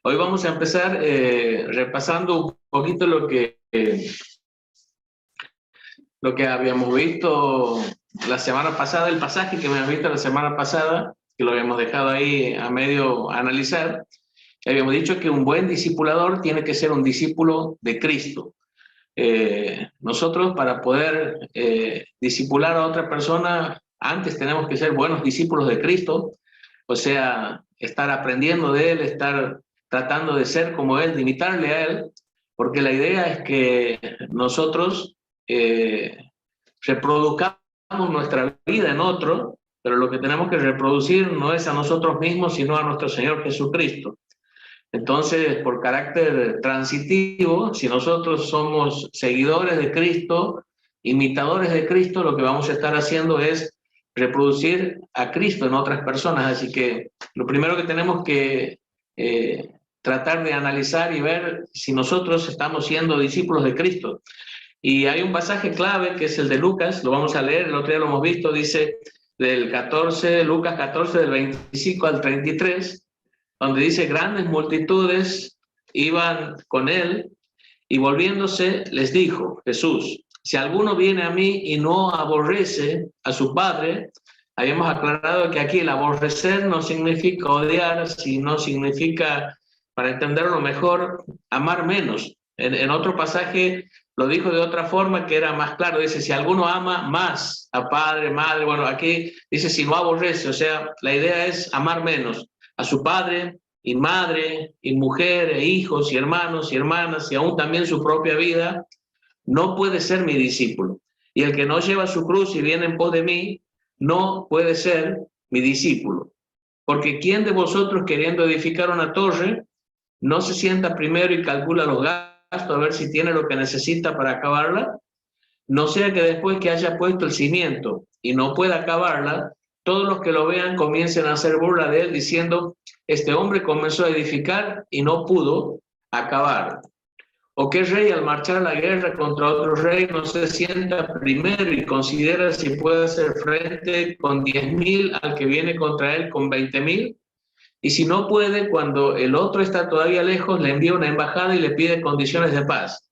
Hoy vamos a empezar repasando un poquito lo que habíamos visto la semana pasada, el pasaje que habíamos visto la semana pasada, que lo habíamos dejado ahí a medio analizar. Habíamos dicho que un buen discipulador tiene que ser un discípulo de Cristo. Nosotros, para poder discipular a otra persona, antes tenemos que ser buenos discípulos de Cristo, o sea, estar aprendiendo de Él, estar tratando de ser como Él, de imitarle a Él, porque la idea es que nosotros reproduzcamos nuestra vida en otro, pero lo que tenemos que reproducir no es a nosotros mismos, sino a nuestro Señor Jesucristo. Entonces, por carácter transitivo, si nosotros somos seguidores de Cristo, imitadores de Cristo, lo que vamos a estar haciendo es reproducir a Cristo en otras personas. Así que lo primero que tenemos que tratar de analizar y ver si nosotros estamos siendo discípulos de Cristo. Y hay un pasaje clave que es el de Lucas, lo vamos a leer, el otro día lo hemos visto, dice del 14, Lucas 14, del 25 al 33, donde dice: grandes multitudes iban con él, y volviéndose les dijo Jesús: si alguno viene a mí y no aborrece a su padre. Habíamos aclarado que aquí el aborrecer no significa odiar, sino significa, para entenderlo mejor, amar menos. En otro pasaje lo dijo de otra forma que era más claro, dice: si alguno ama más a padre, madre. Bueno, aquí dice si no aborrece, o sea, la idea es amar menos a su padre y madre y mujer e hijos y hermanos y hermanas y aún también su propia vida. No puede ser mi discípulo. Y el que no lleva su cruz y viene en pos de mí, no puede ser mi discípulo. Porque ¿quién de vosotros, queriendo edificar una torre, no se sienta primero y calcula los gastos a ver si tiene lo que necesita para acabarla? No sea que después que haya puesto el cimiento y no pueda acabarla, todos los que lo vean comiencen a hacer burla de él, diciendo: este hombre comenzó a edificar y no pudo acabar. ¿O qué rey, al marchar a la guerra contra otro rey, no se sienta primero y considera si puede hacer frente con 10.000 al que viene contra él con 20.000? Y si no puede, cuando el otro está todavía lejos, le envía una embajada y le pide condiciones de paz.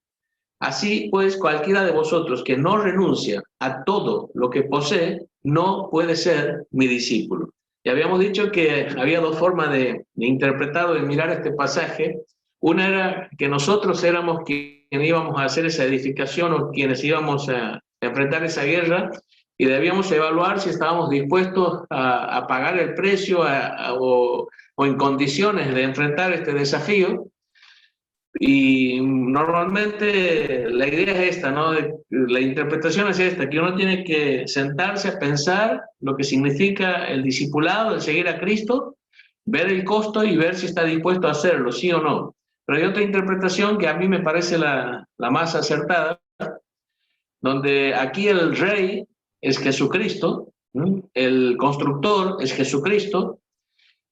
Así pues, cualquiera de vosotros que no renuncia a todo lo que posee, no puede ser mi discípulo. Y habíamos dicho que había dos formas de interpretar o de mirar este pasaje. Una era que nosotros éramos quienes íbamos a hacer esa edificación o quienes íbamos a enfrentar esa guerra, y debíamos evaluar si estábamos dispuestos a pagar el precio o en condiciones de enfrentar este desafío. Y normalmente la idea es esta, ¿no? La interpretación es esta, que uno tiene que sentarse a pensar lo que significa el discipulado, el seguir a Cristo, ver el costo y ver si está dispuesto a hacerlo, sí o no. Pero hay otra interpretación que a mí me parece la más acertada, donde aquí el rey es Jesucristo, el constructor es Jesucristo.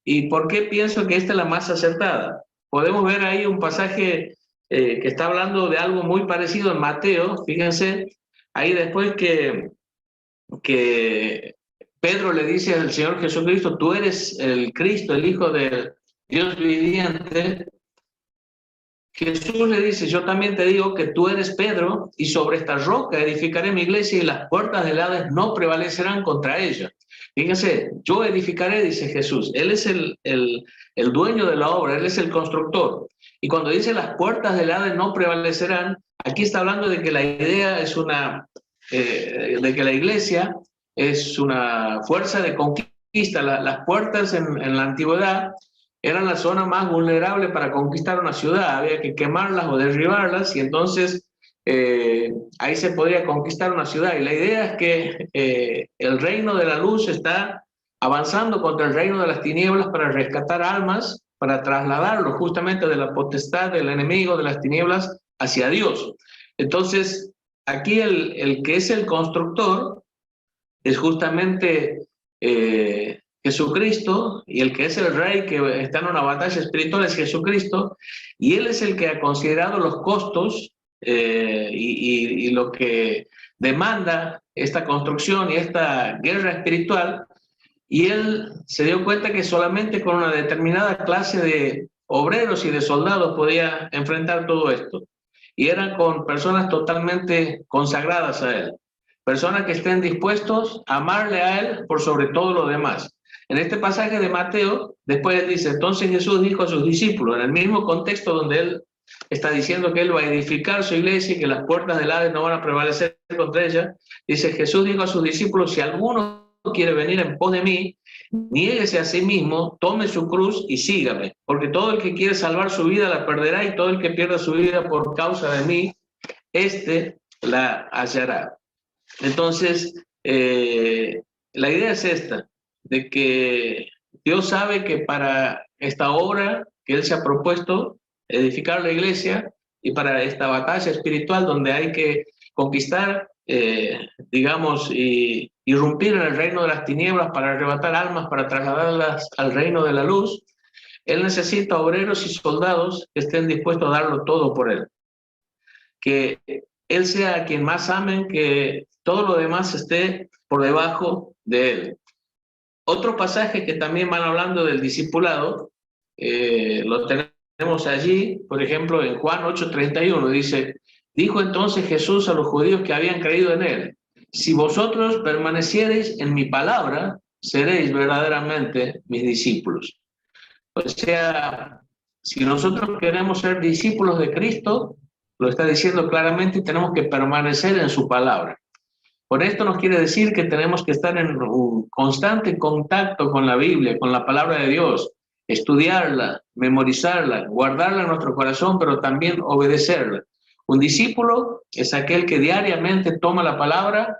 ¿Y por qué pienso que esta es la más acertada? Podemos ver ahí un pasaje que está hablando de algo muy parecido en Mateo. Fíjense, ahí después que Pedro le dice al Señor Jesucristo: tú eres el Cristo, el Hijo del Dios viviente. Jesús le dice: yo también te digo que tú eres Pedro, y sobre esta roca edificaré mi iglesia, y las puertas del Hades no prevalecerán contra ella. Fíjense, yo edificaré, dice Jesús. Él es el dueño de la obra, Él es el constructor. Y cuando dice las puertas del Hades no prevalecerán, aquí está hablando de que la idea es de que la iglesia es una fuerza de conquista. Las puertas en la antigüedad eran la zona más vulnerable para conquistar una ciudad. Había que quemarlas o derribarlas, y entonces ahí se podría conquistar una ciudad. Y la idea es que el reino de la luz está avanzando contra el reino de las tinieblas para rescatar almas, para trasladarlo justamente de la potestad del enemigo de las tinieblas hacia Dios. Entonces, aquí el que es el constructor es justamente Jesucristo, y el que es el rey que está en una batalla espiritual es Jesucristo, y Él es el que ha considerado los costos y lo que demanda esta construcción y esta guerra espiritual. Y Él se dio cuenta que solamente con una determinada clase obreros y de soldados podía enfrentar todo esto. Y eran con personas totalmente consagradas a Él. Personas que estén dispuestos a amarle a Él por sobre todo lo demás. En este pasaje de Mateo, después dice, entonces Jesús dijo a sus discípulos, en el mismo contexto donde Él está diciendo que Él va a edificar su iglesia y que las puertas del Hades no van a prevalecer contra ella, dice, Jesús dijo a sus discípulos, si alguno quiere venir en pos de mí, niéguese a sí mismo, tome su cruz y sígame, porque todo el que quiere salvar su vida la perderá y todo el que pierda su vida por causa de mí, la hallará. Entonces, la idea es esta, de que Dios sabe que para esta obra que Él se ha propuesto, edificar la iglesia, y para esta batalla espiritual donde hay que conquistar, digamos, y irrumpir en el reino de las tinieblas para arrebatar almas, para trasladarlas al reino de la luz, Él necesita obreros y soldados que estén dispuestos a darlo todo por Él. Que Él sea quien más amen, que todo lo demás esté por debajo de Él. Otro pasaje que también van hablando del discipulado, lo tenemos allí, por ejemplo, en Juan 8:31, dice, dijo entonces Jesús a los judíos que habían creído en Él, si vosotros permaneciereis en mi palabra, seréis verdaderamente mis discípulos. O sea, si nosotros queremos ser discípulos de Cristo, lo está diciendo claramente, tenemos que permanecer en su palabra. Con esto nos quiere decir que tenemos que estar en un constante contacto con la Biblia, con la palabra de Dios, estudiarla, memorizarla, guardarla en nuestro corazón, pero también obedecerla. Un discípulo es aquel que diariamente toma la palabra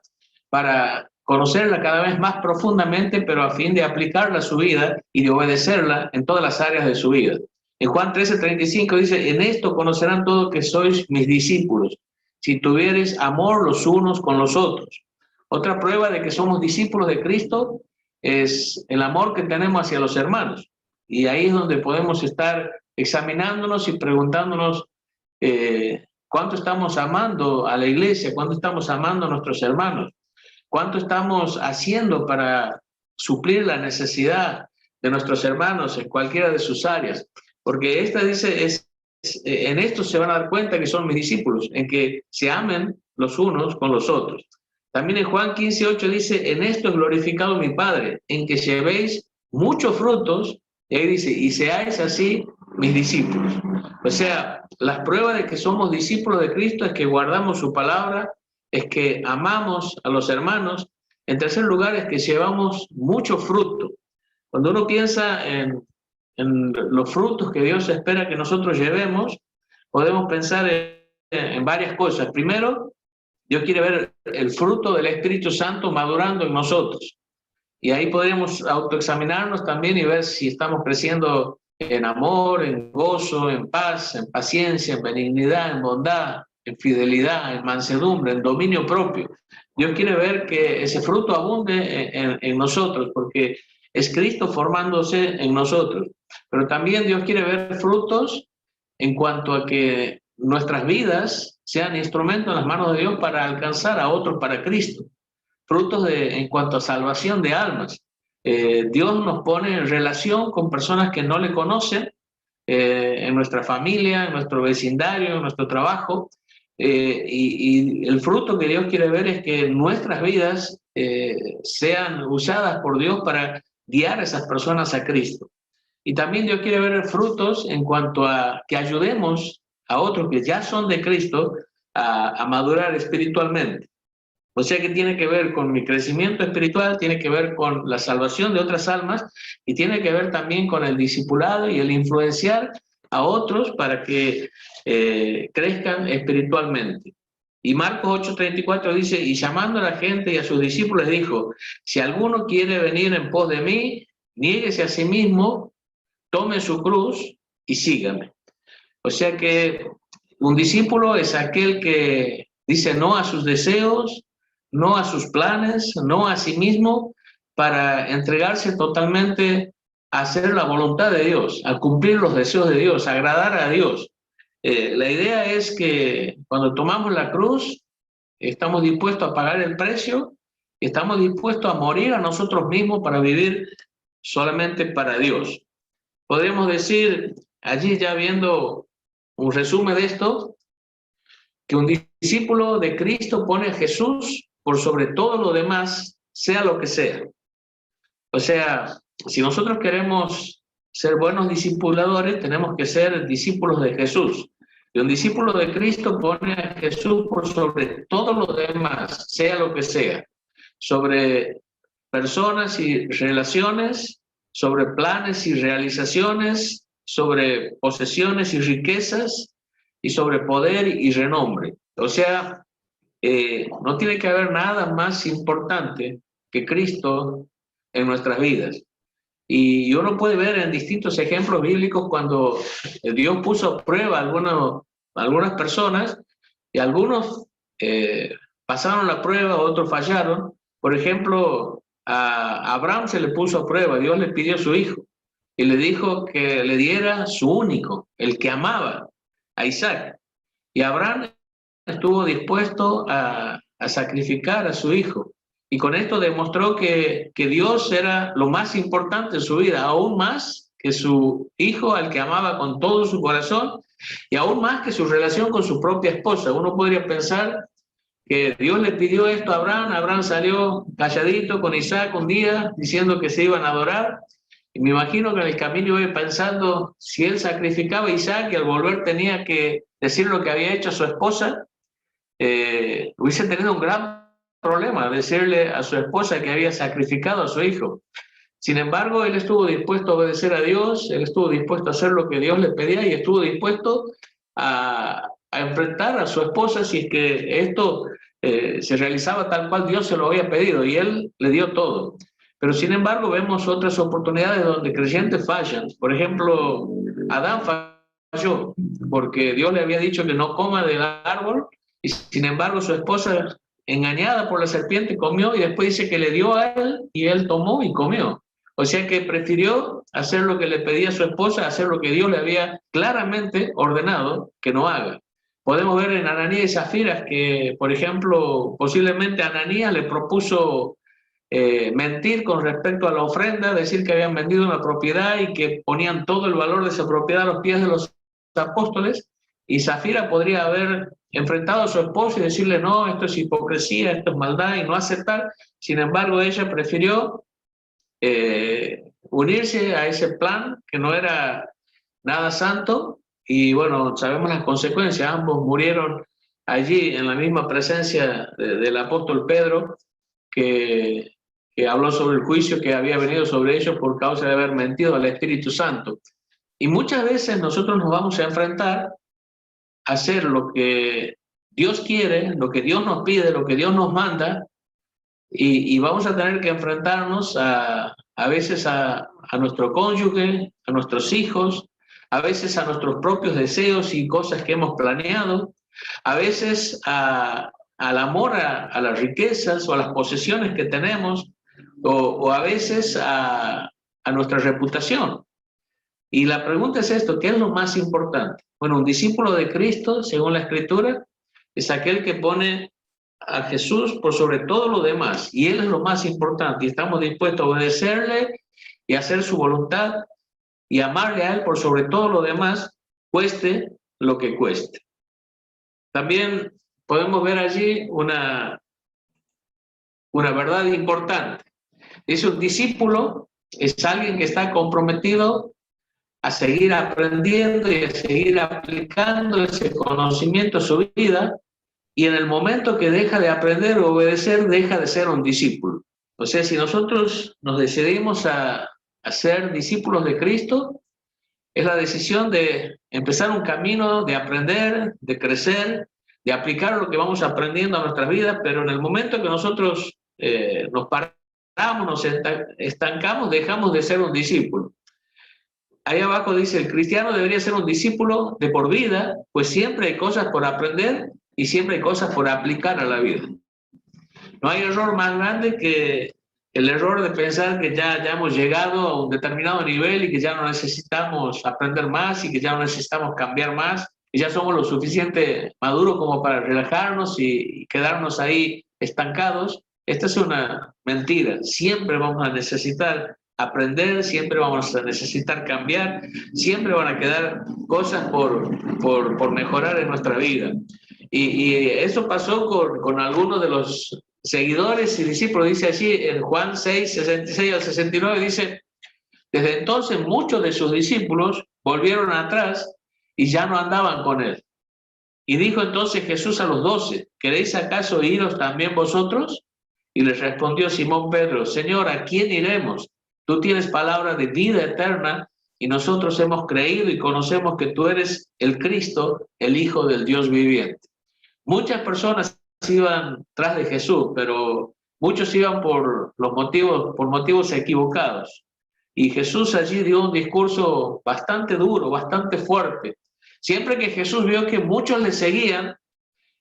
para conocerla cada vez más profundamente, pero a fin de aplicarla a su vida y de obedecerla en todas las áreas de su vida. En Juan 13:35 dice, en esto conocerán todos que sois mis discípulos, si tuviereis amor los unos con los otros. Otra prueba de que somos discípulos de Cristo es el amor que tenemos hacia los hermanos. Y ahí es donde podemos estar examinándonos y preguntándonos cuánto estamos amando a la iglesia, cuánto estamos amando a nuestros hermanos, cuánto estamos haciendo para suplir la necesidad de nuestros hermanos en cualquiera de sus áreas. Porque esta dice, en esto se van a dar cuenta que son mis discípulos, en que se amen los unos con los otros. También en Juan 15:8 dice, en esto es glorificado mi Padre, en que llevéis muchos frutos, y ahí dice, y seáis así mis discípulos. O sea, las pruebas de que somos discípulos de Cristo es que guardamos su palabra, es que amamos a los hermanos. En tercer lugar, es que llevamos mucho fruto. Cuando uno piensa en los frutos que Dios espera que nosotros llevemos, podemos pensar en varias cosas. Primero, Dios quiere ver el fruto del Espíritu Santo madurando en nosotros. Y ahí podríamos autoexaminarnos también y ver si estamos creciendo en amor, en gozo, en paz, en paciencia, en benignidad, en bondad, en fidelidad, en mansedumbre, en dominio propio. Dios quiere ver que ese fruto abunde en nosotros, porque es Cristo formándose en nosotros. Pero también Dios quiere ver frutos en cuanto a que nuestras vidas sean instrumentos en las manos de Dios para alcanzar a otros para Cristo. Frutos en cuanto a salvación de almas. Dios nos pone en relación con personas que no le conocen, en nuestra familia, en nuestro vecindario, en nuestro trabajo, y el fruto que Dios quiere ver es que nuestras vidas sean usadas por Dios para guiar a esas personas a Cristo. Y también Dios quiere ver frutos en cuanto a que ayudemos a otros que ya son de Cristo a madurar espiritualmente. O sea que tiene que ver con mi crecimiento espiritual, tiene que ver con la salvación de otras almas y tiene que ver también con el discipulado y el influenciar a otros para que crezcan espiritualmente. Y Marcos 8:34 dice, y llamando a la gente y a sus discípulos les dijo, si alguno quiere venir en pos de mí, niéguese a sí mismo, tome su cruz y sígame. O sea que un discípulo es aquel que dice no a sus deseos, no a sus planes, no a sí mismo, para entregarse totalmente a hacer la voluntad de Dios, a cumplir los deseos de Dios, a agradar a Dios. La idea es que cuando tomamos la cruz, estamos dispuestos a pagar el precio, estamos dispuestos a morir a nosotros mismos para vivir solamente para Dios. Podríamos decir, allí ya viendo un resumen de esto, que un discípulo de Cristo pone a Jesús por sobre todo lo demás, sea lo que sea. O sea, si nosotros queremos ser buenos discipuladores, tenemos que ser discípulos de Jesús. Y un discípulo de Cristo pone a Jesús por sobre todo lo demás, sea lo que sea, sobre personas y relaciones, sobre planes y realizaciones, sobre posesiones y riquezas, y sobre poder y renombre. O sea, no tiene que haber nada más importante que Cristo en nuestras vidas. Y uno puede ver en distintos ejemplos bíblicos cuando Dios puso a prueba a algunas personas, y algunos pasaron la prueba, otros fallaron. Por ejemplo, a Abraham se le puso a prueba, Dios le pidió a su hijo y le dijo que le diera su único, el que amaba, a Isaac. Y Abraham estuvo dispuesto a sacrificar a su hijo. Y con esto demostró que Dios era lo más importante en su vida, aún más que su hijo al que amaba con todo su corazón, y aún más que su relación con su propia esposa. Uno podría pensar que Dios le pidió esto a Abraham, Abraham salió calladito con Isaac un día diciendo que se iban a adorar, y me imagino que en el camino iba pensando, si él sacrificaba a Isaac y al volver tenía que decir lo que había hecho a su esposa, hubiese tenido un gran problema decirle a su esposa que había sacrificado a su hijo. Sin embargo, él estuvo dispuesto a obedecer a Dios, él estuvo dispuesto a hacer lo que Dios le pedía y estuvo dispuesto a enfrentar a su esposa si es que esto se realizaba tal cual Dios se lo había pedido, y él le dio todo. Pero sin embargo vemos otras oportunidades donde creyentes fallan. Por ejemplo, Adán falló porque Dios le había dicho que no coma del árbol, y sin embargo su esposa, engañada por la serpiente, comió, y después dice que le dio a él y él tomó y comió. O sea que prefirió hacer lo que le pedía a su esposa, hacer lo que Dios le había claramente ordenado que no haga. Podemos ver en Ananías y Zafira que, por ejemplo, posiblemente Ananías le propuso mentir con respecto a la ofrenda, decir que habían vendido una propiedad y que ponían todo el valor de esa propiedad a los pies de los apóstoles, y Zafira podría haber enfrentado a su esposo y decirle, no, esto es hipocresía, esto es maldad, y no aceptar. Sin embargo, ella prefirió unirse a ese plan que no era nada santo, y bueno, sabemos las consecuencias. Ambos murieron allí en la misma presencia del apóstol Pedro, que habló sobre el juicio que había venido sobre ellos por causa de haber mentido al Espíritu Santo. Y muchas veces nosotros nos vamos a enfrentar a hacer lo que Dios quiere, lo que Dios nos pide, lo que Dios nos manda, y vamos a tener que enfrentarnos a veces a nuestro cónyuge, a nuestros hijos, a veces a nuestros propios deseos y cosas que hemos planeado, a veces al amor a las riquezas o a las posesiones que tenemos, o a veces a nuestra reputación. Y la pregunta es esto, ¿qué es lo más importante? Bueno, un discípulo de Cristo, según la Escritura, es aquel que pone a Jesús por sobre todo lo demás, y Él es lo más importante, y estamos dispuestos a obedecerle y hacer su voluntad y amarle a Él por sobre todo lo demás, cueste lo que cueste. También podemos ver allí una verdad importante. Es un discípulo, es alguien que está comprometido a seguir aprendiendo y a seguir aplicando ese conocimiento a su vida, y en el momento que deja de aprender o obedecer, deja de ser un discípulo. O sea, si nosotros nos decidimos a ser discípulos de Cristo, es la decisión de empezar un camino de aprender, de crecer, de aplicar lo que vamos aprendiendo a nuestras vidas, pero en el momento que nosotros nos paramos, nos estancamos, dejamos de ser un discípulo. Ahí abajo dice, el cristiano debería ser un discípulo de por vida, pues siempre hay cosas por aprender y siempre hay cosas por aplicar a la vida. No hay error más grande que el error de pensar que ya hemos llegado a un determinado nivel y que ya no necesitamos aprender más y que ya no necesitamos cambiar más y ya somos lo suficiente maduros como para relajarnos y quedarnos ahí estancados. Esta es una mentira. Siempre vamos a necesitar aprender, siempre vamos a necesitar cambiar, siempre van a quedar cosas por mejorar en nuestra vida. Y eso pasó con algunos de los seguidores y discípulos. Dice allí en Juan 6, 66 al 69, dice: desde entonces muchos de sus discípulos volvieron atrás y ya no andaban con él. Y dijo entonces Jesús a los 12: ¿queréis acaso iros también vosotros? Y les respondió Simón Pedro: Señor, ¿a quién iremos? Tú tienes palabra de vida eterna, y nosotros hemos creído y conocemos que tú eres el Cristo, el Hijo del Dios viviente. Muchas personas iban tras de Jesús, pero muchos iban por motivos equivocados. Y Jesús allí dio un discurso bastante duro, bastante fuerte. Siempre que Jesús vio que muchos le seguían,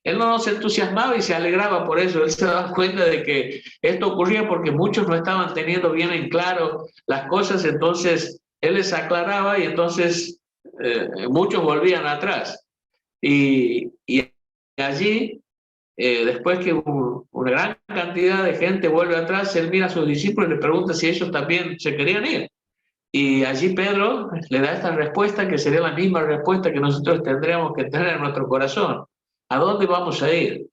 él no se entusiasmaba y se alegraba por eso. Él se daba cuenta de que esto ocurría porque muchos no estaban teniendo bien en claro las cosas, entonces él les aclaraba y entonces muchos volvían atrás. Y allí, después que una gran cantidad de gente vuelve atrás, él mira a sus discípulos y le pregunta si ellos también se querían ir. Y allí Pedro le da esta respuesta que sería la misma respuesta que nosotros tendríamos que tener en nuestro corazón. ¿A dónde vamos a ir?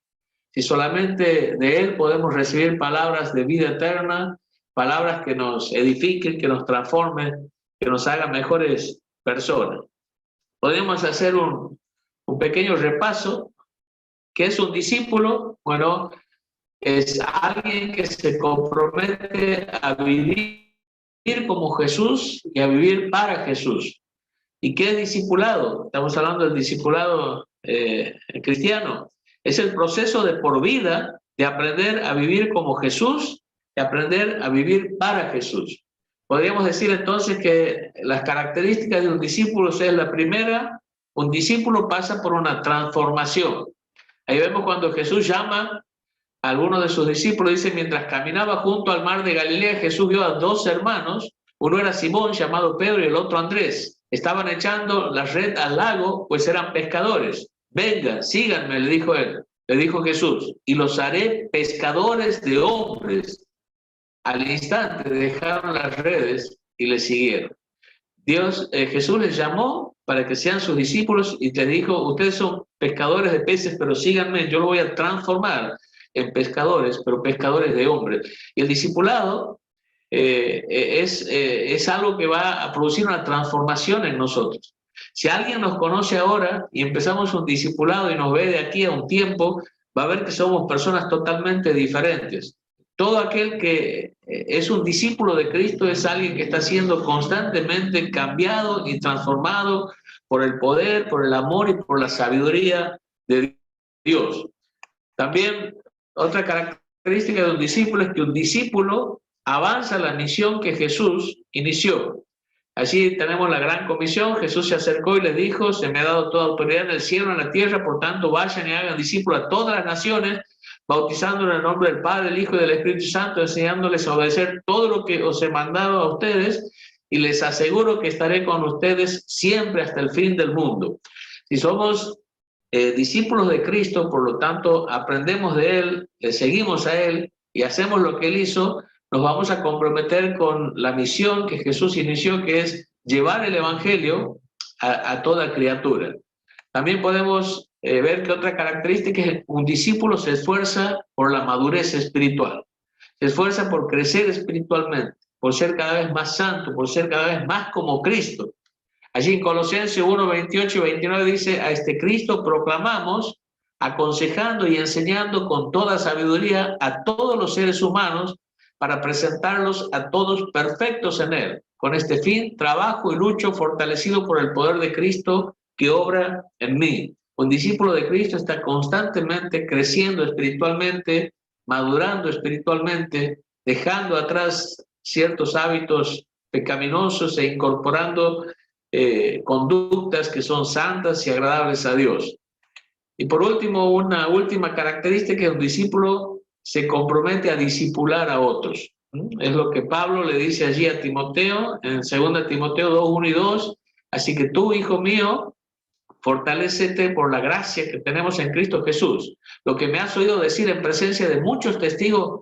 Si solamente de Él podemos recibir palabras de vida eterna, palabras que nos edifiquen, que nos transformen, que nos hagan mejores personas. Podemos hacer un pequeño repaso. ¿Qué es un discípulo? Bueno, es alguien que se compromete a vivir como Jesús y a vivir para Jesús. ¿Y qué es discipulado? Estamos hablando del discipulado cristiano. Es el proceso de por vida de aprender a vivir como Jesús y aprender a vivir para Jesús. Podríamos decir entonces que las características de un discípulo es la primera: un discípulo pasa por una transformación. Ahí vemos cuando Jesús llama a algunos de sus discípulos, dice: mientras caminaba junto al mar de Galilea, Jesús vio a dos hermanos, uno era Simón, llamado Pedro, y el otro Andrés. Estaban echando la red al lago, pues eran pescadores. Vengan, síganme, le dijo él, le dijo Jesús, y los haré pescadores de hombres. Al instante dejaron las redes y le siguieron. Jesús les llamó para que sean sus discípulos y les dijo: ustedes son pescadores de peces, pero síganme, yo lo voy a transformar en pescadores, pero pescadores de hombres. Y el discipulado es algo que va a producir una transformación en nosotros. Si alguien nos conoce ahora y empezamos un discipulado y nos ve de aquí a un tiempo, va a ver que somos personas totalmente diferentes. Todo aquel que es un discípulo de Cristo es alguien que está siendo constantemente cambiado y transformado por el poder, por el amor y por la sabiduría de Dios. También otra característica de un discípulo es que un discípulo avanza la misión que Jesús inició. Allí tenemos la gran comisión. Jesús se acercó y les dijo: se me ha dado toda autoridad en el cielo y en la tierra, por tanto vayan y hagan discípulos a todas las naciones, bautizándolos en el nombre del Padre, del Hijo y del Espíritu Santo, enseñándoles a obedecer todo lo que os he mandado a ustedes, y les aseguro que estaré con ustedes siempre hasta el fin del mundo. Si somos discípulos de Cristo, por lo tanto aprendemos de Él, le seguimos a Él y hacemos lo que Él hizo, nos vamos a comprometer con la misión que Jesús inició, que es llevar el Evangelio a toda criatura. También podemos ver que otra característica es que un discípulo se esfuerza por la madurez espiritual, se esfuerza por crecer espiritualmente, por ser cada vez más santo, por ser cada vez más como Cristo. Allí en Colosenses 1, 28 y 29 dice: a este Cristo proclamamos, aconsejando y enseñando con toda sabiduría a todos los seres humanos, para presentarlos a todos perfectos en Él. Con este fin, trabajo y lucho fortalecido por el poder de Cristo que obra en mí. Un discípulo de Cristo está constantemente creciendo espiritualmente, madurando espiritualmente, dejando atrás ciertos hábitos pecaminosos e incorporando conductas que son santas y agradables a Dios. Y por último, una última característica de un discípulo: se compromete a discipular a otros. Es lo que Pablo le dice allí a Timoteo, en 2 Timoteo 2, 1 y 2. Así que tú, hijo mío, fortalécete por la gracia que tenemos en Cristo Jesús. Lo que me has oído decir en presencia de muchos testigos,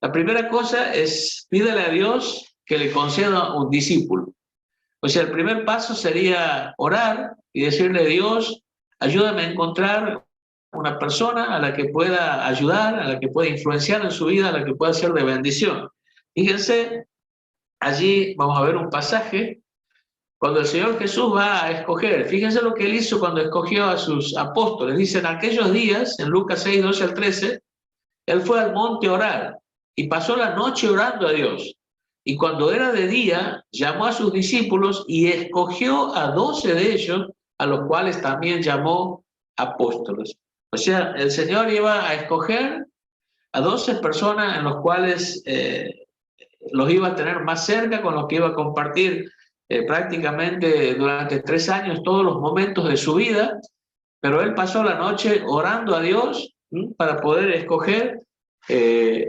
La primera cosa es pídele a Dios que le conceda un discípulo. O sea, el primer paso sería orar y decirle: Dios, ayúdame a encontrar una persona a la que pueda ayudar, a la que pueda influenciar en su vida, a la que pueda ser de bendición. Fíjense, allí vamos a ver un pasaje cuando el Señor Jesús va a escoger. Fíjense lo que él hizo cuando escogió a sus apóstoles. Dice: en aquellos días, en Lucas 6, 12 al 13, él fue al monte a orar y pasó la noche orando a Dios. Y cuando era de día, llamó a sus discípulos y escogió a 12 de ellos, a los cuales también llamó apóstoles. O sea, el Señor iba a escoger a 12 personas en los cuales los iba a tener más cerca, con los que iba a compartir prácticamente durante 3 años todos los momentos de su vida, pero él pasó la noche orando a Dios para poder escoger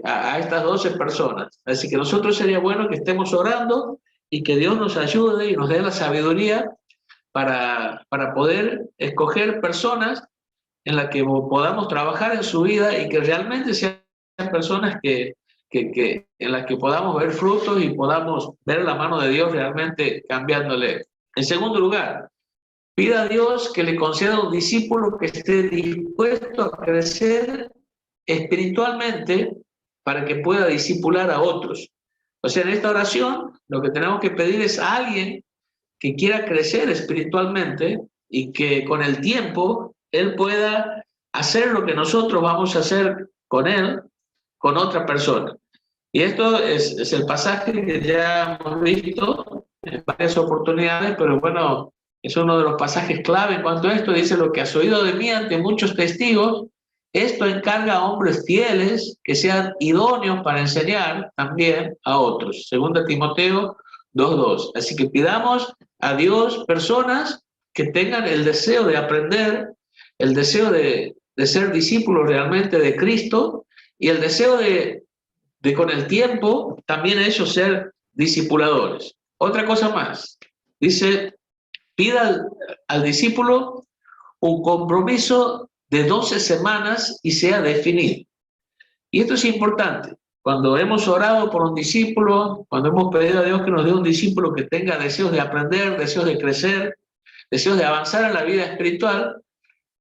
a estas 12 personas. Así que nosotros sería bueno que estemos orando y que Dios nos ayude y nos dé la sabiduría para poder escoger personas en las que podamos trabajar en su vida y que realmente sean personas en las que podamos ver frutos y podamos ver la mano de Dios realmente cambiándole. En segundo lugar, pida a Dios que le conceda un discípulo que esté dispuesto a crecer espiritualmente para que pueda discipular a otros. O sea, en esta oración lo que tenemos que pedir es a alguien que quiera crecer espiritualmente y que con el tiempo él pueda hacer lo que nosotros vamos a hacer con él, con otra persona. Y esto es el pasaje que ya hemos visto en varias oportunidades, pero bueno, es uno de los pasajes clave en cuanto a esto. Dice: lo que has oído de mí ante muchos testigos, esto encarga a hombres fieles que sean idóneos para enseñar también a otros. 2 Timoteo 2:2. Así que pidamos a Dios personas que tengan el deseo de aprender, el deseo de ser discípulos realmente de Cristo y el deseo de con el tiempo también ellos ser discipuladores. Otra cosa más, dice: pida al discípulo un compromiso de 12 semanas y sea definido. Y esto es importante. Cuando hemos orado por un discípulo, cuando hemos pedido a Dios que nos dé un discípulo que tenga deseos de aprender, deseos de crecer, deseos de avanzar en la vida espiritual,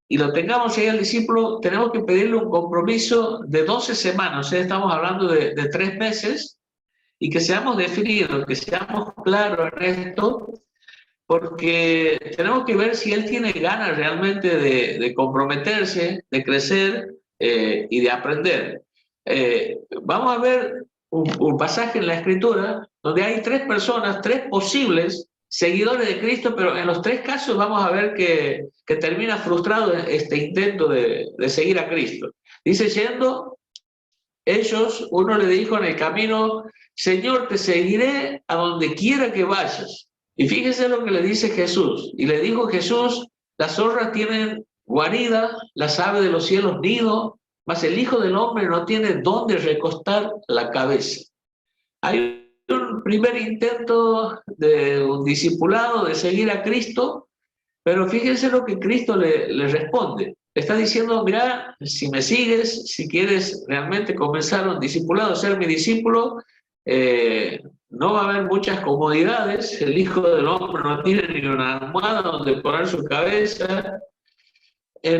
y lo tengamos ahí al discípulo, tenemos que pedirle un compromiso de 12 semanas, o sea, estamos hablando de 3 meses, y que seamos definidos, que seamos claros en esto, porque tenemos que ver si él tiene ganas realmente de comprometerse, de crecer y de aprender. Vamos a ver un pasaje en la Escritura donde hay 3 personas, 3 posibles seguidores de Cristo, pero en los 3 casos vamos a ver que termina frustrado este intento de seguir a Cristo. Dice: yendo ellos, uno le dijo en el camino: Señor, te seguiré a donde quiera que vayas. Y fíjese lo que le dice Jesús. Y le dijo Jesús: las zorras tienen guarida, las aves de los cielos nido, mas el Hijo del Hombre no tiene dónde recostar la cabeza. Hay un primer intento de un discipulado de seguir a Cristo, pero fíjense lo que Cristo le responde. Está diciendo: mira, si me sigues, si quieres realmente comenzar un discipulado, ser mi discípulo, no va a haber muchas comodidades. El Hijo del Hombre no tiene ni una almohada donde poner su cabeza.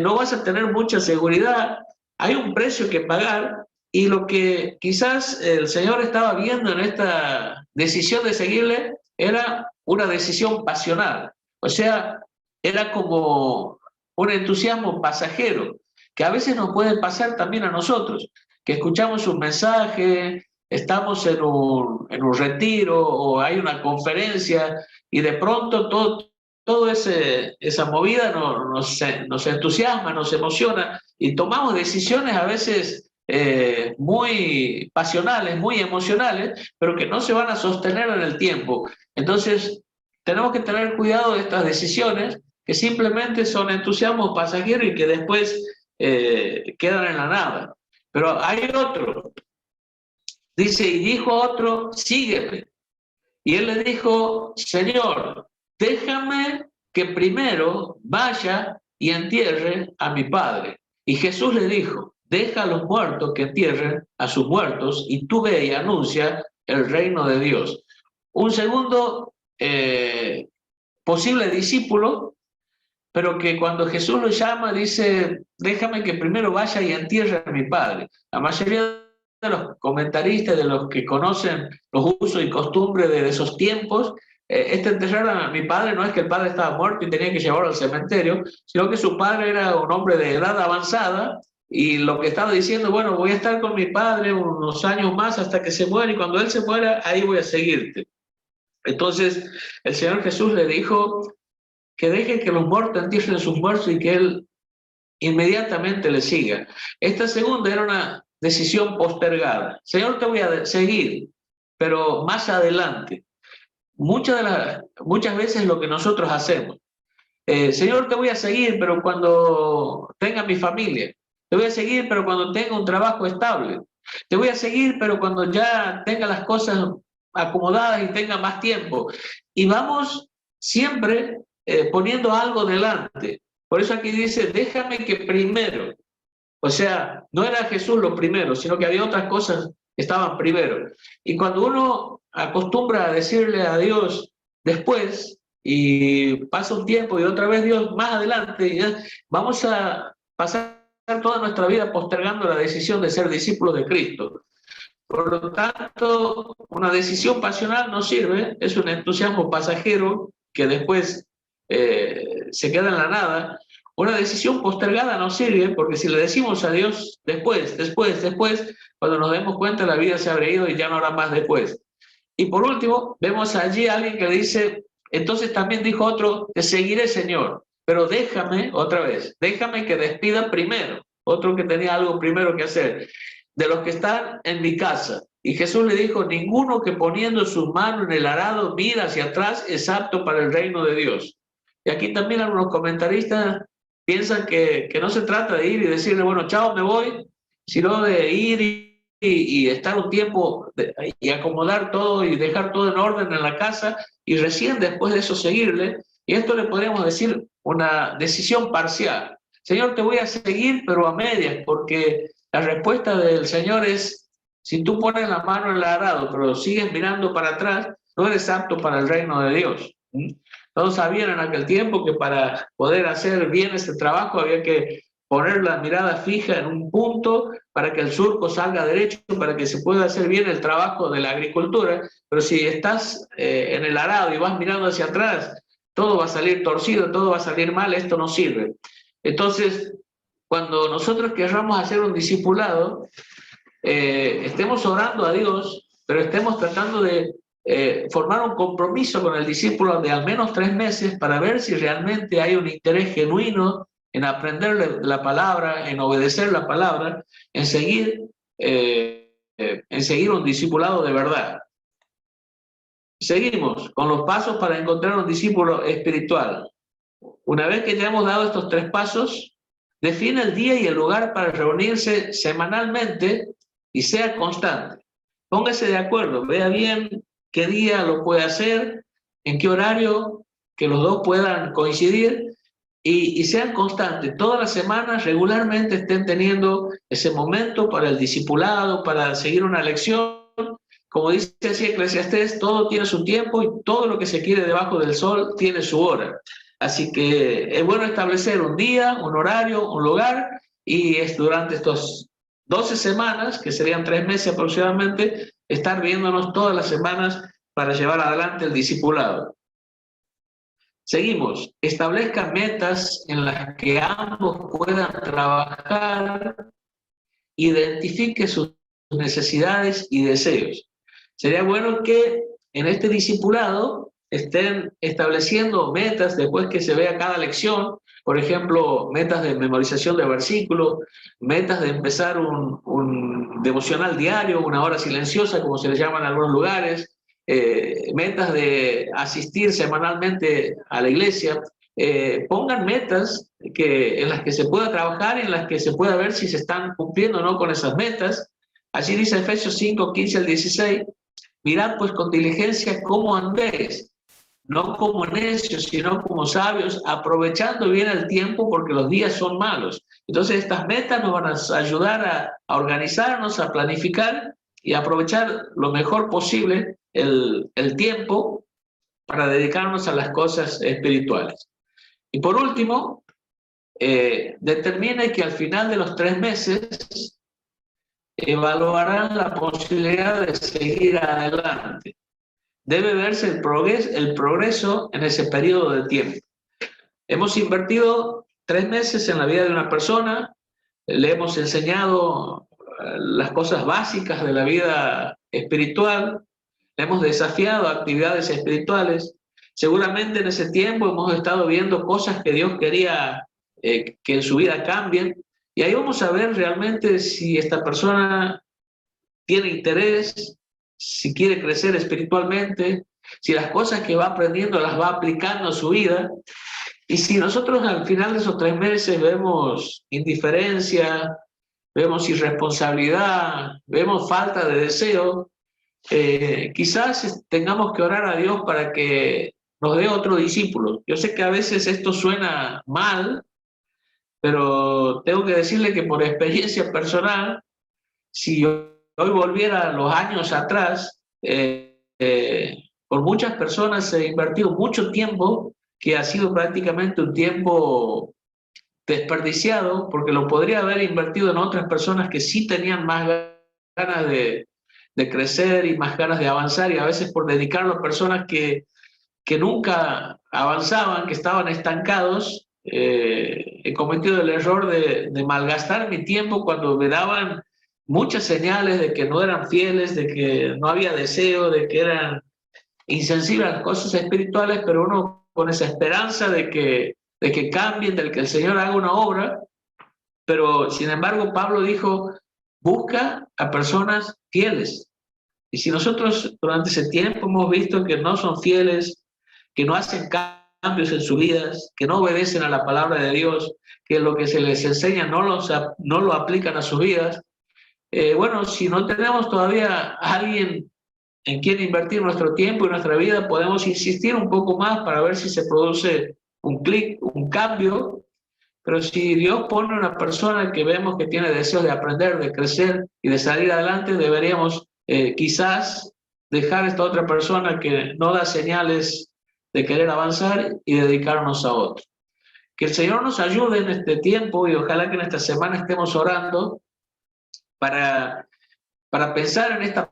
No vas a tener mucha seguridad. Hay un precio que pagar. Y lo que quizás el Señor estaba viendo en esta decisión de seguirle era una decisión pasional. O sea, era como un entusiasmo pasajero, que a veces nos puede pasar también a nosotros, que escuchamos un mensaje, estamos en un retiro o hay una conferencia y de pronto todo esa movida nos entusiasma, nos emociona y tomamos decisiones a veces muy pasionales, muy emocionales, pero que no se van a sostener en el tiempo. Entonces, tenemos que tener cuidado de estas decisiones que simplemente son entusiasmos pasajeros y que después quedan en la nada. Pero hay otro. Dice: y dijo otro: sígueme. Y él le dijo: Señor, déjame que primero vaya y entierre a mi padre. Y Jesús le dijo: deja a los muertos que entierren a sus muertos y tú ve y anuncia el reino de Dios. Un segundo posible discípulo, pero que cuando Jesús lo llama dice, déjame que primero vaya y entierre a mi padre. La mayoría de los comentaristas, de los que conocen los usos y costumbres de esos tiempos, enterrar a mi padre no es que el padre estaba muerto y tenía que llevarlo al cementerio, sino que su padre era un hombre de edad avanzada y lo que estaba diciendo, bueno, voy a estar con mi padre unos años más hasta que se muera y cuando él se muera, ahí voy a seguirte. Entonces el Señor Jesús le dijo que deje que los muertos entierren sus muertos y que él inmediatamente le siga. Esta segunda era una decisión postergada. Señor, te voy a seguir, pero más adelante. Muchas veces lo que nosotros hacemos. Señor, te voy a seguir, pero cuando tenga mi familia. Te voy a seguir, pero cuando tenga un trabajo estable. Te voy a seguir, pero cuando ya tenga las cosas acomodadas y tenga más tiempo. Y vamos siempre poniendo algo delante. Por eso aquí dice, déjame que primero. O sea, no era Jesús lo primero, sino que había otras cosas que estaban primero. Y cuando uno acostumbra a decirle a Dios después, y pasa un tiempo y otra vez Dios más adelante, y ya vamos a pasar toda nuestra vida postergando la decisión de ser discípulos de Cristo. Por lo tanto, una decisión pasional no sirve, es un entusiasmo pasajero que después se queda en la nada. Una decisión postergada no sirve porque si le decimos a Dios después, cuando nos demos cuenta la vida se habrá ido y ya no habrá más después. Y por último, vemos allí a alguien que le dice, entonces también dijo otro, te seguiré, Señor, pero déjame, otra vez, déjame que despida primero, otro que tenía algo primero que hacer, de los que están en mi casa. Y Jesús le dijo, ninguno que poniendo su mano en el arado mira hacia atrás es apto para el reino de Dios. Y aquí también algunos comentaristas piensan que no se trata de ir y decirle, bueno, chao, me voy, sino de ir y estar un tiempo y acomodar todo y dejar todo en orden en la casa y recién después de eso seguirle. Y esto le podríamos decir una decisión parcial. Señor, te voy a seguir, pero a medias, porque la respuesta del Señor es, si tú pones la mano en el arado, pero sigues mirando para atrás, no eres apto para el reino de Dios. Todos sabían en aquel tiempo que para poder hacer bien este trabajo había que poner la mirada fija en un punto para que el surco salga derecho, para que se pueda hacer bien el trabajo de la agricultura, pero si estás en el arado y vas mirando hacia atrás, todo va a salir torcido, todo va a salir mal, esto no sirve. Entonces, cuando nosotros querramos hacer un discipulado, estemos orando a Dios, pero estemos tratando de formar un compromiso con el discípulo de al menos 3 meses para ver si realmente hay un interés genuino en aprender la palabra, en obedecer la palabra, en seguir un discipulado de verdad. Seguimos con los pasos para encontrar un discípulo espiritual. Una vez que ya hemos dado estos 3 pasos, define el día y el lugar para reunirse semanalmente y sea constante. Póngase de acuerdo, vea bien qué día lo puede hacer, en qué horario, que los dos puedan coincidir y sean constantes. Todas las semanas regularmente estén teniendo ese momento para el discipulado, para seguir una lección. Como dice así Eclesiastés, todo tiene su tiempo y todo lo que se quiere debajo del sol tiene su hora. Así que es bueno establecer un día, un horario, un lugar, y es durante estos 12 semanas, que serían 3 meses aproximadamente, estar viéndonos todas las semanas para llevar adelante el discipulado. Seguimos, establezcan metas en las que ambos puedan trabajar, identifique sus necesidades y deseos. Sería bueno que en este discipulado estén estableciendo metas después que se vea cada lección, por ejemplo, metas de memorización de versículos, metas de empezar un devocional diario, una hora silenciosa, como se le llama en algunos lugares, metas de asistir semanalmente a la iglesia. Pongan metas en las que se pueda trabajar y en las que se pueda ver si se están cumpliendo o no con esas metas. Así dice Efesios 5, 15 al 16, mirad pues con diligencia cómo andéis, no como necios, sino como sabios, aprovechando bien el tiempo porque los días son malos. Entonces estas metas nos van a ayudar a organizarnos, a planificar y a aprovechar lo mejor posible el tiempo para dedicarnos a las cosas espirituales. Y por último, determine que al final de los 3 meses evaluarán la posibilidad de seguir adelante. Debe verse el progreso en ese periodo de tiempo. Hemos invertido 3 meses en la vida de una persona, le hemos enseñado las cosas básicas de la vida espiritual, le hemos desafiado a actividades espirituales. Seguramente en ese tiempo hemos estado viendo cosas que Dios quería que en su vida cambien, y ahí vamos a ver realmente si esta persona tiene interés, si quiere crecer espiritualmente, si las cosas que va aprendiendo las va aplicando a su vida. Y si nosotros al final de esos 3 meses vemos indiferencia, vemos irresponsabilidad, vemos falta de deseo, quizás tengamos que orar a Dios para que nos dé otro discípulo. Yo sé que a veces esto suena mal, pero tengo que decirle que por experiencia personal, si yo hoy volviera a los años atrás, por muchas personas he invertido mucho tiempo que ha sido prácticamente un tiempo desperdiciado, porque lo podría haber invertido en otras personas que sí tenían más ganas de crecer y más ganas de avanzar, y a veces por dedicarlo a personas que nunca avanzaban, que estaban estancados, he cometido el error de malgastar mi tiempo cuando me daban muchas señales de que no eran fieles, de que no había deseo, de que eran insensibles a las cosas espirituales, pero uno con esa esperanza de que cambien, de que el Señor haga una obra. Pero sin embargo Pablo dijo, busca a personas fieles. Y si nosotros durante ese tiempo hemos visto que no son fieles, que no hacen cambios en sus vidas, que no obedecen a la palabra de Dios, que lo que se les enseña no lo aplican a sus vidas, bueno, si no tenemos todavía a alguien en quien invertir nuestro tiempo y nuestra vida, podemos insistir un poco más para ver si se produce un clic, un cambio. Pero si Dios pone una persona que vemos que tiene deseos de aprender, de crecer y de salir adelante, deberíamos quizás dejar a esta otra persona que no da señales de querer avanzar y dedicarnos a otro. Que el Señor nos ayude en este tiempo, y ojalá que en esta semana estemos orando para, para pensar en esta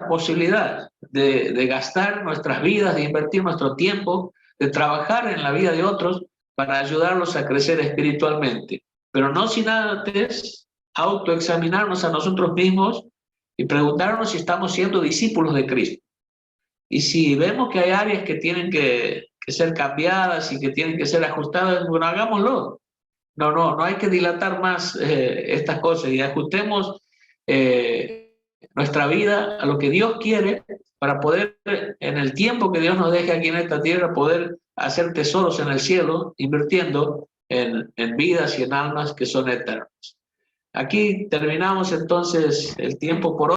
posibilidad de gastar nuestras vidas, de invertir nuestro tiempo, de trabajar en la vida de otros para ayudarlos a crecer espiritualmente. Pero no sin antes autoexaminarnos a nosotros mismos y preguntarnos si estamos siendo discípulos de Cristo. Y si vemos que hay áreas que tienen que ser cambiadas y que tienen que ser ajustadas, bueno, hagámoslo. No hay que dilatar más estas cosas, y ajustemos nuestra vida a lo que Dios quiere para poder, en el tiempo que Dios nos deje aquí en esta tierra, poder hacer tesoros en el cielo, invirtiendo en vidas y en almas que son eternas. Aquí terminamos entonces el tiempo por hoy.